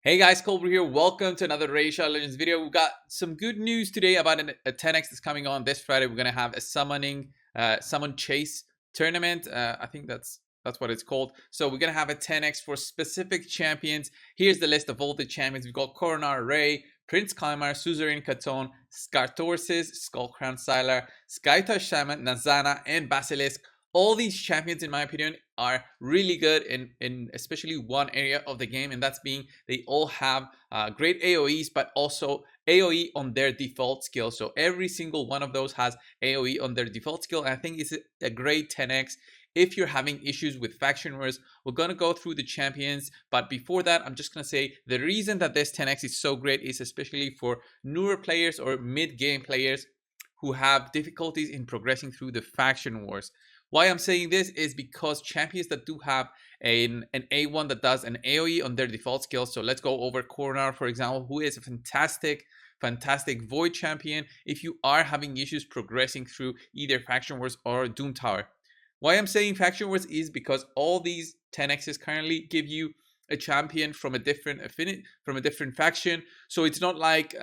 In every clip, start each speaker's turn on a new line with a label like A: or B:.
A: Hey guys, Cold.brew here. Welcome to another Racial Legends video. We've got some good news today about a 10x that's coming on this Friday. We're gonna have a summon chase tournament. I think that's what it's called. So we're gonna have a 10x for specific champions. Here's the list of all the champions. We've got Coronar, Ray, Prince Kaimar, Suzerain, Katon, Skartorsis, Skullcrown, Scylla, Skyta Shaman, Nazana, and Basilisk. All these champions, in my opinion, are really good in especially one area of the game, and that's being they all have great AoEs, but also AoE on their default skill. So every single one of those has AoE on their default skill. And I think it's a great 10x if you're having issues with faction wars. We're going to go through the champions, but before that, I'm just going to say the reason that this 10x is so great is especially for newer players or mid-game players who have difficulties in progressing through the faction wars. Why I'm saying this is because champions that do have an A1 that does an AoE on their default skill. So let's go over Coronar, for example, who is a fantastic Void champion if you are having issues progressing through either Faction Wars or Doom Tower. Why I'm saying Faction Wars is because all these 10x's currently give you a champion from a different faction. So it's not like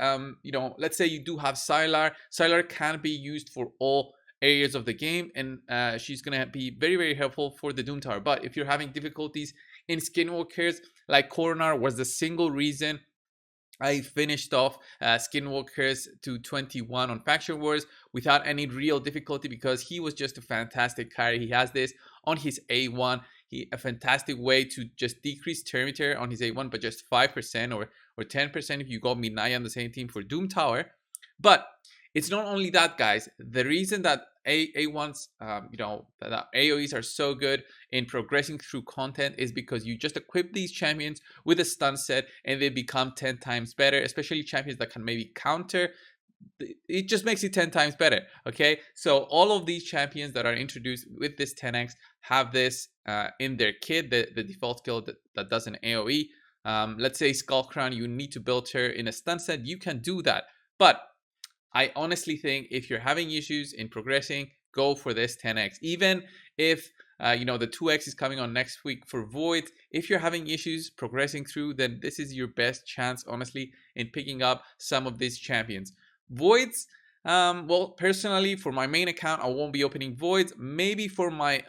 A: let's say you do have Scylla. Scylla can be used for all areas of the game, and she's gonna be very helpful for the Doom Tower. But if you're having difficulties in Skinwalkers, like Coronar was the single reason I finished off Skinwalkers to 21 on Faction Wars without any real difficulty, because he was just a fantastic carry. He has this on his A1. A fantastic way to just decrease turn meter on his A1, but just 5% or 10% if you got Minaya on the same team for Doom Tower. But it's not only that, guys. The reason that A1s, that AoEs are so good in progressing through content is because you just equip these champions with a stun set and they become 10 times better, especially champions that can maybe counter. It just makes it 10 times better. Okay, so all of these champions that are introduced with this 10x have this in their kit, the default skill that does an AoE. Let's say Skullcrown, you need to build her in a stun set. You can do that, but I honestly think if you're having issues in progressing, go for this 10x. Even if the 2x is coming on next week for Void, if you're having issues progressing through, then this is your best chance, honestly, in picking up some of these champions. Voids, well, personally, for my main account, I won't be opening Voids. Maybe for my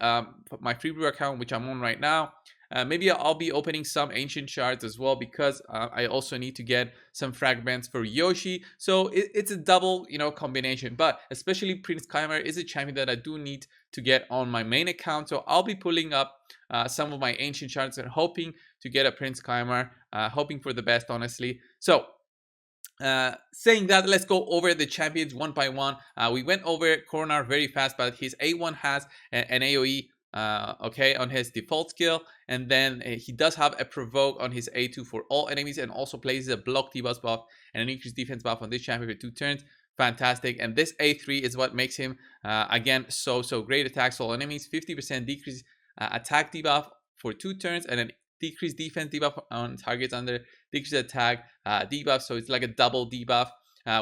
A: free brew account, which I'm on right now, maybe I'll be opening some ancient shards as well, because I also need to get some fragments for Yoshi. So it's a double combination. But especially Prince Kaimar is a champion that I do need to get on my main account. So I'll be pulling up some of my ancient shards and hoping to get a Prince Kaimar, hoping for the best, honestly. So saying that, let's go over the champions one by one. We went over Coronar very fast, but his A1 has an AoE on his default skill, and then he does have a provoke on his A2 for all enemies, and also places a block debuff buff and an increased defense buff on this champion for 2 turns. Fantastic. And this A3 is what makes him again so great. Attacks all enemies, 50% decrease attack debuff for 2 turns, and an decreased defense debuff on targets under decreased attack debuff. So it's like a double debuff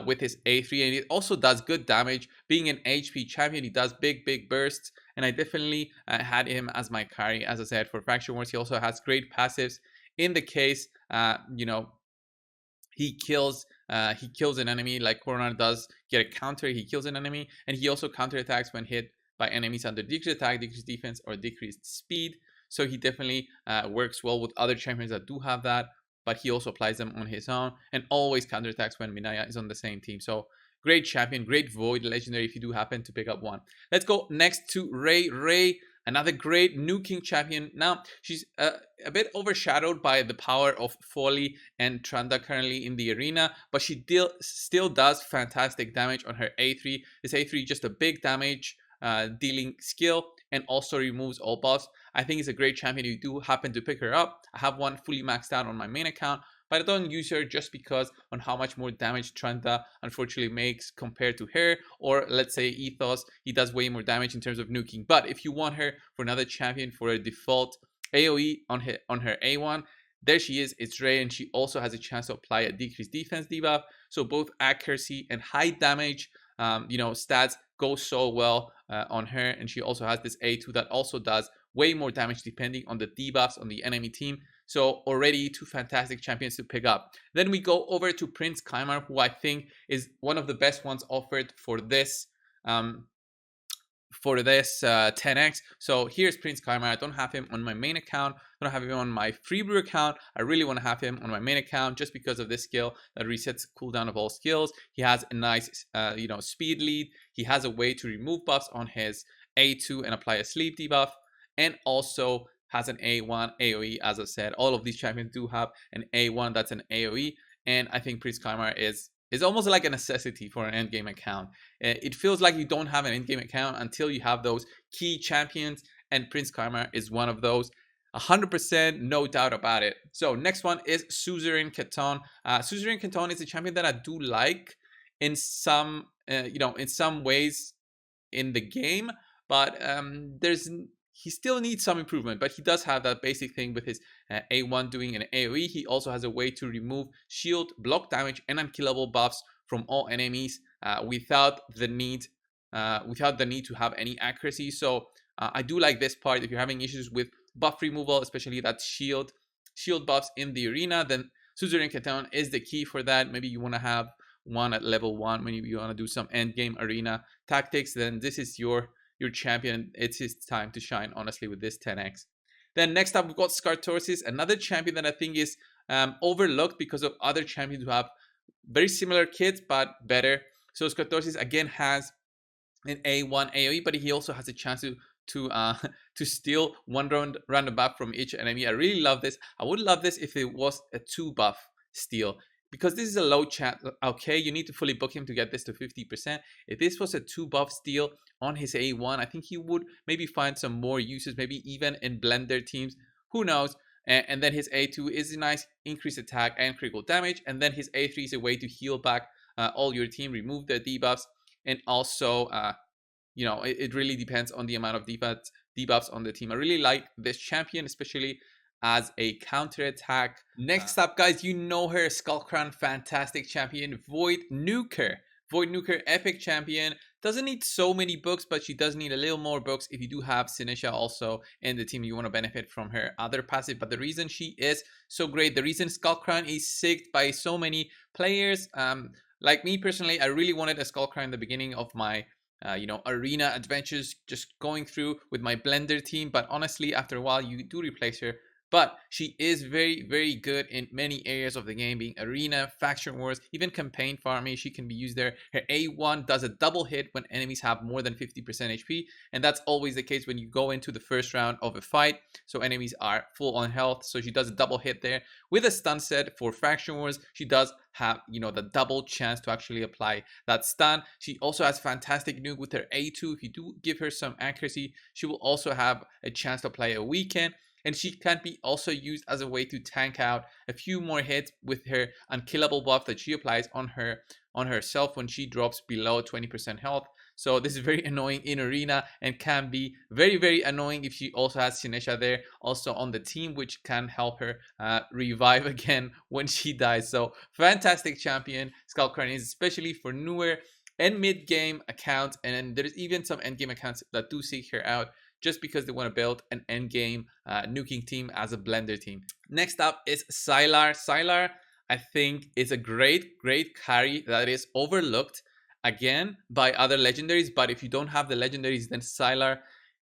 A: with his A3, and it also does good damage. Being an HP champion, he does big bursts, and I definitely had him as my carry. As I said, for Faction Wars, he also has great passives in the case he kills an enemy, like Coronar does get a counter. He kills an enemy, and he also counterattacks when hit by enemies under decreased attack, decreased defense, or decreased speed. So he definitely works well with other champions that do have that, but he also applies them on his own, and always counterattacks when Minaya is on the same team. So great champion, great Void legendary if you do happen to pick up one. Let's go next to Ray. Ray, another great nuking champion. Now, she's a bit overshadowed by the power of Folly and Tranda currently in the arena, but she still does fantastic damage on her A3. This A3 just a big damage dealing skill, and also removes all buffs. I think it's a great champion if you do happen to pick her up. I have one fully maxed out on my main account, but I don't use her just because on how much more damage Tranta unfortunately makes compared to her, or let's say Ethos, he does way more damage in terms of nuking. But if you want her for another champion for a default AoE on her A1, there she is. It's Ray, and she also has a chance to apply a decreased defense debuff. So both accuracy and high damage stats go so well on her, and she also has this A2 that also does way more damage depending on the debuffs on the enemy team. So already two fantastic champions to pick up. Then we go over to Prince Kaimar, who I think is one of the best ones offered for this 10x. So here's Prince Kaimar. I don't have him on my main account. I don't have him on my free brew account. I really want to have him on my main account just because of this skill that resets cooldown of all skills. He has a nice speed lead. He has a way to remove buffs on his A2 and apply a sleep debuff, and also has an A1 AOE. As I said, all of these champions do have an A1 that's an AOE, and I think Prince Kaimar is almost like a necessity for an endgame account. It feels like you don't have an endgame account until you have those key champions, and Prince Kaimar is one of those. 100%, no doubt about it. So next one is Suzerain Canton. Suzerain Canton is a champion that I do like in some, in some ways in the game, but he still needs some improvement, but he does have that basic thing with his A1 doing an AoE. He also has a way to remove shield, block damage, and unkillable buffs from all enemies without the need to have any accuracy. So I do like this part. If you're having issues with buff removal, especially that shield buffs in the arena, then Suzerain Canton is the key for that. Maybe you want to have one at level 1 when you want to do some end game arena tactics, then this is your champion. It's his time to shine, honestly, with this 10x. Then next up, we've got Skartorsis, another champion that I think is overlooked because of other champions who have very similar kits but better. So Skartorsis again has an A1 AoE, but he also has a chance to steal one random buff from each enemy. I really love this. I would love this if it was a 2 buff steal, because this is a low chat. Okay, you need to fully book him to get this to 50%. If this was a 2 buff steal on his A1, I think he would maybe find some more uses, maybe even in blender teams, who knows. And then his A2 is a nice increased attack and critical damage, and then his A3 is a way to heal back all your team, remove the debuffs, and also it really depends on the amount of debuffs on the team. I really like this champion, especially as a counter attack. Next up, guys, you know her, Skullcrown, fantastic champion, Void Nuker. Void Nuker, epic champion. Doesn't need so many books, but she does need a little more books if you do have Sinisha also in the team. You want to benefit from her other passive. But the reason she is so great, the reason Skullcrown is sicked by so many players, like me personally, I really wanted a Skullcrown in the beginning of my arena adventures, just going through with my blender team. But honestly, after a while, you do replace her. But she is very, very good in many areas of the game, being arena, faction wars, even campaign farming. She can be used there. Her A1 does a double hit when enemies have more than 50% HP, and that's always the case when you go into the first round of a fight. So enemies are full on health, so she does a double hit there. With a stun set for faction wars, she does have the double chance to actually apply that stun. She also has fantastic nuke with her A2. If you do give her some accuracy, she will also have a chance to apply a weekend. And she can be also used as a way to tank out a few more hits with her unkillable buff that she applies on herself when she drops below 20% health. So this is very annoying in arena and can be very, very annoying if she also has Sinisha there also on the team, which can help her revive again when she dies. So fantastic champion, Skullcrown is, especially for newer and mid-game accounts. And then there's even some end-game accounts that do seek her out just because they want to build an endgame nuking team as a blender team. Next up is Scylla. Scylla, I think, is a great carry that is overlooked again by other legendaries. But if you don't have the legendaries, then Scylla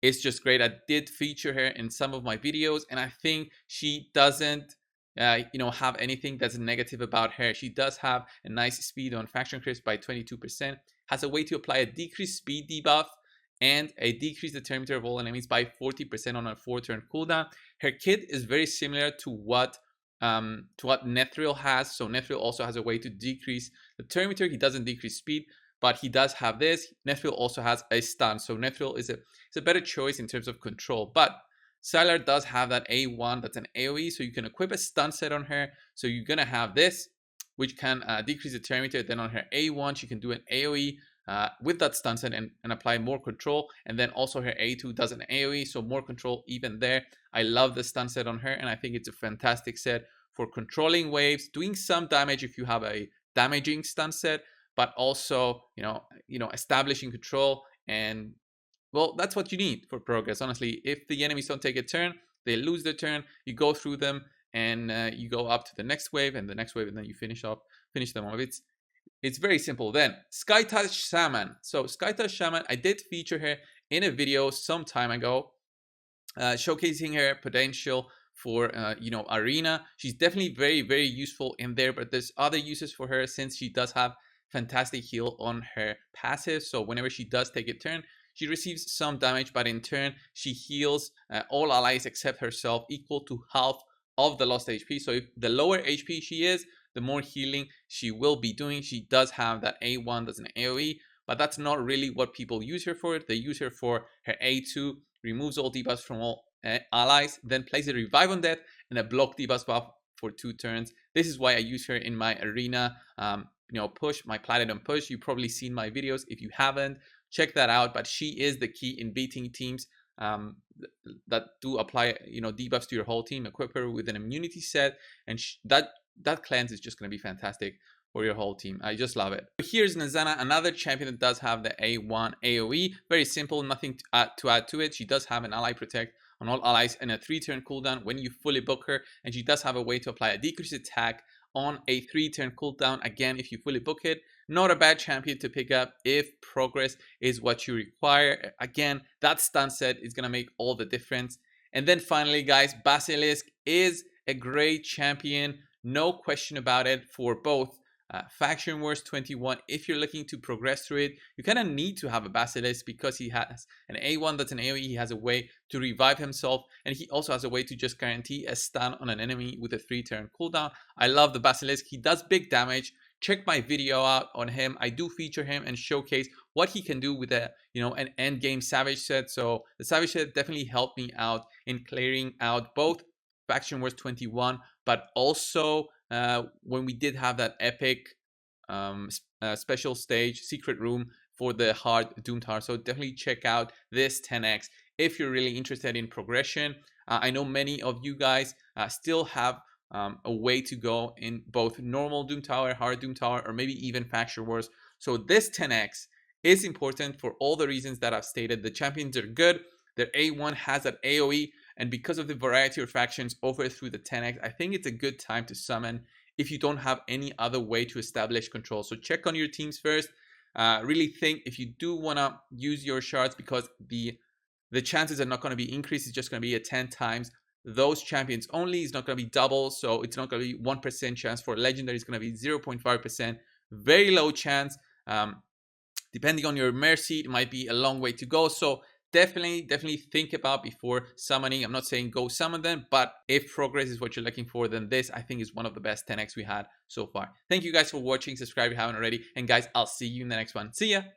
A: is just great. I did feature her in some of my videos, and I think she doesn't have anything that's negative about her. She does have a nice speed on faction crisp by 22%, has a way to apply a decreased speed debuff and a decreased determinator of all enemies by 40% on a 4-turn cooldown. Her kit is very similar to what Nethril has. So Nethril also has a way to decrease the determinator. He doesn't decrease speed, but he does have this. Nethril also has a stun. So Nethril is a better choice in terms of control. But Scylla does have that A1 that's an AoE, so you can equip a stun set on her. So you're gonna have this, which can decrease the determinator. Then on her A1, she can do an AoE with that stun set and apply more control. And then also her A2 does an AoE, so more control even there. I love the stun set on her, and I think it's a fantastic set for controlling waves, doing some damage if you have a damaging stun set, but also establishing control. And well, that's what you need for progress, honestly. If the enemies don't take a turn, they lose their turn, you go through them, and you go up to the next wave and the next wave, and then you finish them off. It's very simple. Then Skyta Shaman. So Skyta Shaman, I did feature her in a video some time ago, showcasing her potential for arena. She's definitely very useful in there, but there's other uses for her since she does have fantastic heal on her passive. So whenever she does take a turn, she receives some damage, but in turn she heals all allies except herself, equal to half of the lost HP. So if the lower HP she is, the more healing she will be doing. She does have that A1, that's an AOE, but that's not really what people use her for. They use her for her A2, removes all debuffs from all allies, then plays a revive on death and a block debuff buff for 2 turns. This is why I use her in my arena push, my platinum push. You've probably seen my videos. If you haven't, check that out. But she is the key in beating teams that do apply debuffs to your whole team. Equip her with an immunity set, and that cleanse is just going to be fantastic for your whole team. I just love it. Here's Nazana, another champion that does have the A1 AOE. Very simple, nothing to add to it. She does have an ally protect on all allies and a 3-turn cooldown when you fully book her, and she does have a way to apply a decreased attack on a 3-turn cooldown, again if you fully book it. Not a bad champion to pick up if progress is what you require. Again, that stun set is going to make all the difference. And then finally, guys, Basilisk is a great champion, no question about it, for both Faction Wars 21. If you're looking to progress through it, you kind of need to have a Basilisk because he has an A1 that's an AoE. He has a way to revive himself, and he also has a way to just guarantee a stun on an enemy with a 3-turn cooldown. I love the Basilisk. He does big damage. Check my video out on him. I do feature him and showcase what he can do with an end game Savage set. So the Savage set definitely helped me out in clearing out both Faction Wars 21, but also when we did have that epic special stage secret room for the hard doomed heart. So definitely check out this 10x if you're really interested in progression. I know many of you guys still have a way to go in both normal Doom Tower, hard Doom Tower, or maybe even Faction Wars. So this 10x is important for all the reasons that I've stated. The champions are good. Their A1 has that AoE, and because of the variety of factions over through the 10x, I think it's a good time to summon if you don't have any other way to establish control. So check on your teams first. Really think if you do want to use your shards, because the chances are not going to be increased. It's just going to be a 10 times those champions only. It's not going to be double, so it's not going to be 1% chance. For legendary, it's going to be 0.5%. Very low chance. Depending on your mercy, it might be a long way to go. So definitely think about before summoning. I'm not saying go summon them, but if progress is what you're looking for, then this I think is one of the best 10x we had so far. Thank you guys for watching. Subscribe if you haven't already, and guys, I'll see you in the next one. See ya.